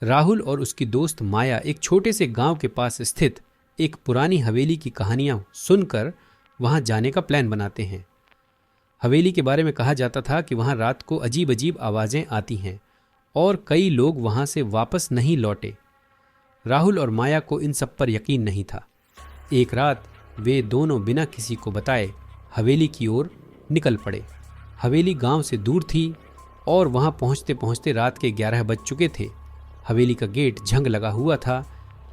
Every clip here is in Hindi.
राहुल और उसकी दोस्त माया एक छोटे से गांव के पास स्थित एक पुरानी हवेली की कहानियां सुनकर वहां जाने का प्लान बनाते हैं। हवेली के बारे में कहा जाता था कि वहां रात को अजीब अजीब आवाजें आती हैं और कई लोग वहां से वापस नहीं लौटे। राहुल और माया को इन सब पर यकीन नहीं था। एक रात वे दोनों बिना किसी को बताए हवेली की ओर निकल पड़े। हवेली गांव से दूर थी और वहां पहुंचते पहुंचते रात के 11 बज चुके थे। हवेली का गेट झंग लगा हुआ था,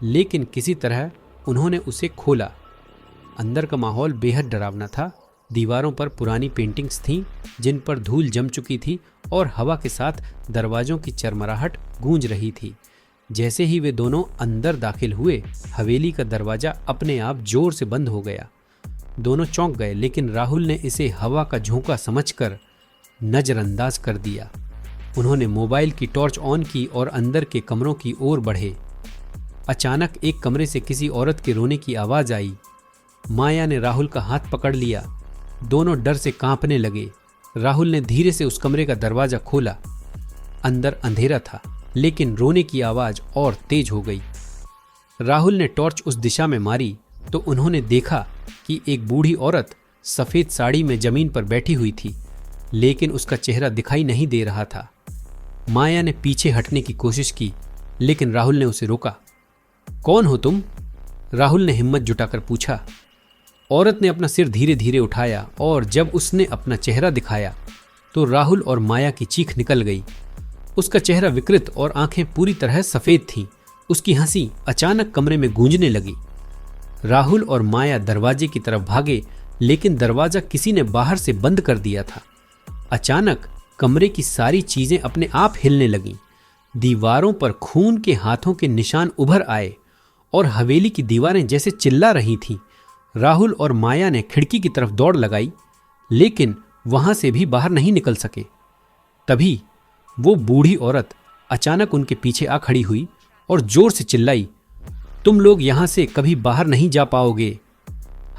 लेकिन किसी तरह उन्होंने उसे खोला। अंदर का माहौल बेहद डरावना था। दीवारों पर पुरानी पेंटिंग्स थीं जिन पर धूल जम चुकी थी और हवा के साथ दरवाजों की चरमराहट गूंज रही थी। जैसे ही वे दोनों अंदर दाखिल हुए, हवेली का दरवाजा अपने आप जोर से बंद हो गया। दोनों चौंक गए, लेकिन राहुल ने इसे हवा का झोंका समझकर नजरअंदाज कर दिया। उन्होंने मोबाइल की टॉर्च ऑन की और अंदर के कमरों की ओर बढ़े। अचानक एक कमरे से किसी औरत के रोने की आवाज आई। माया ने राहुल का हाथ पकड़ लिया। दोनों डर से कांपने लगे। राहुल ने धीरे से उस कमरे का दरवाजा खोला। अंदर अंधेरा था, लेकिन रोने की आवाज और तेज हो गई। राहुल ने टॉर्च उस दिशा में मारी तो उन्होंने देखा कि एक बूढ़ी औरत सफेद साड़ी में जमीन पर बैठी हुई थी, लेकिन उसका चेहरा दिखाई नहीं दे रहा था। माया ने पीछे हटने की कोशिश की, लेकिन राहुल ने उसे रोका। कौन हो तुम? राहुल ने हिम्मत जुटाकर पूछा। औरत ने अपना सिर धीरे धीरे उठाया और जब उसने अपना चेहरा दिखाया तो राहुल और माया की चीख निकल गई। उसका चेहरा विकृत और आंखें पूरी तरह सफेद थीं। उसकी हंसी अचानक कमरे में गूंजने लगी। राहुल और माया दरवाजे की तरफ भागे, लेकिन दरवाजा किसी ने बाहर से बंद कर दिया था। अचानक कमरे की सारी चीजें अपने आप हिलने लगीं। दीवारों पर खून के हाथों के निशान उभर आए और हवेली की दीवारें जैसे चिल्ला रही थीं। राहुल और माया ने खिड़की की तरफ दौड़ लगाई, लेकिन वहां से भी बाहर नहीं निकल सके। तभी वो बूढ़ी औरत अचानक उनके पीछे आ खड़ी हुई और जोर से चिल्लाई, तुम लोग यहां से कभी बाहर नहीं जा पाओगे।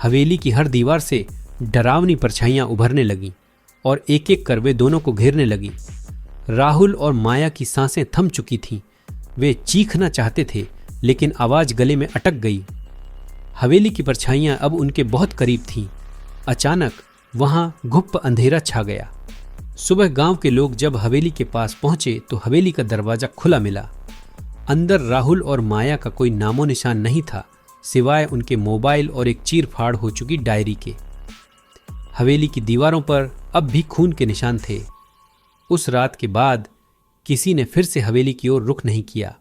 हवेली की हर दीवार से डरावनी परछाइयां उभरने लगीं और एक एक कर वे दोनों को घेरने लगी। राहुल और माया की सांसें थम चुकी थीं। वे चीखना चाहते थे, लेकिन आवाज गले में अटक गई। हवेली की परछाइयां अब उनके बहुत करीब थीं। अचानक वहां घुप अंधेरा छा गया। सुबह गांव के लोग जब हवेली के पास पहुंचे तो हवेली का दरवाजा खुला मिला। अंदर राहुल और माया का कोई नामो निशान नहीं था, सिवाय उनके मोबाइल और एक चीर फाड़ हो चुकी डायरी के। हवेली की दीवारों पर अब भी खून के निशान थे। उस रात के बाद किसी ने फिर से हवेली की ओर रुख नहीं किया।